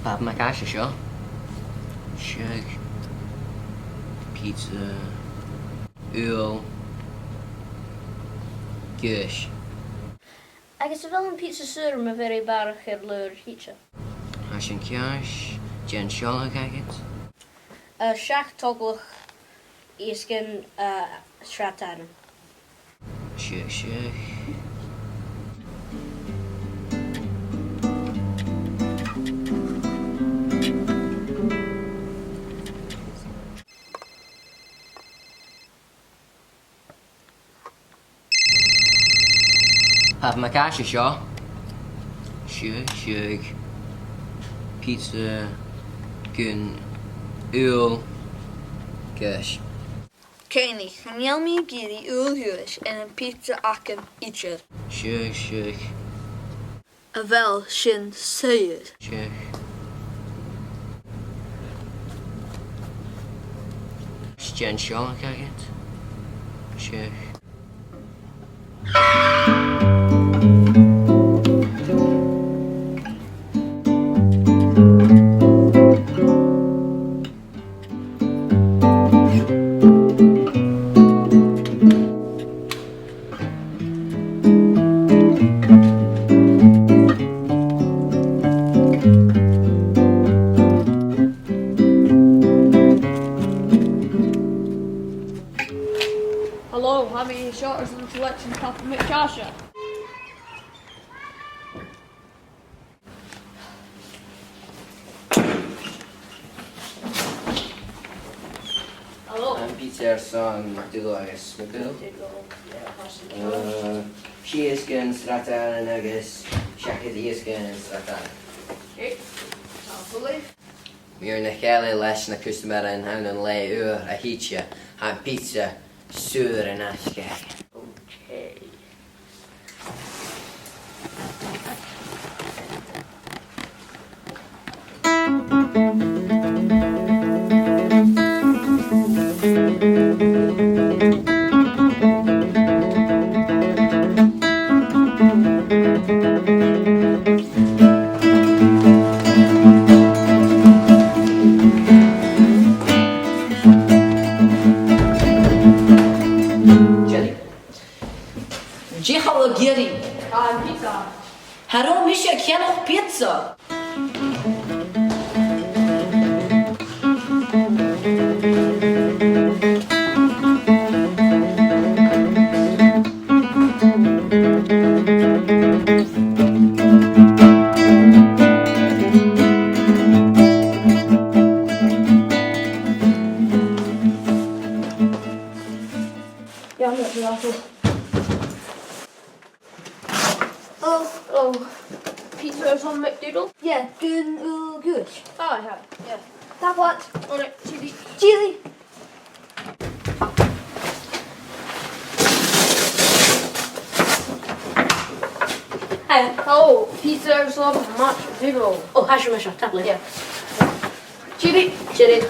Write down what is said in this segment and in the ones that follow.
Papa MacCàise seo. Siag. Pizza. Uil. Gish. Agus a bhfuil an pizza suúr me bhir barach ar lúr híte. As an ceis. Jen seola agad. Seach toglach íscin srátána. Siag. Papa MacCàise seo. Siag. Pizza. Gun. Uil. Gish. Céine, chanéal mí géirí úlhuais in an pizza acam itir. Siag. A bhfuil sin suúr. Siag. Jen seola agad. Siag. Hello, how many shutters in the selection Papa MacCàise? Hello. I'm Peter son MacDougall agus MacDougall. She is gan stratan agus Shakid is gan stratan. Okay. Absolutely. Mir na chéile leis na customera in hawn an le uair a híte ha pizza suúr an asce. Okay. Jihal Giri. Pizza. Harom Misha Kiano Pizza. Yeah, I'm not sure also. Oh, Pizza is on McDoodle? yeah, gun úlhuais. Oh, I have. Yeah. That what? On it, chili. Chili. Hey, hello. Pizza is on McDoodle. Oh, hasha masha, tablet. Yeah. Chili. Chili.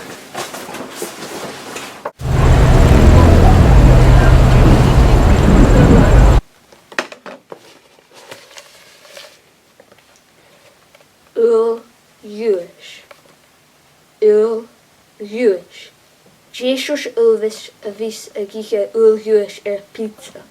Úlhuais. Jesus Elvis a vis a giche úlhuais pizza.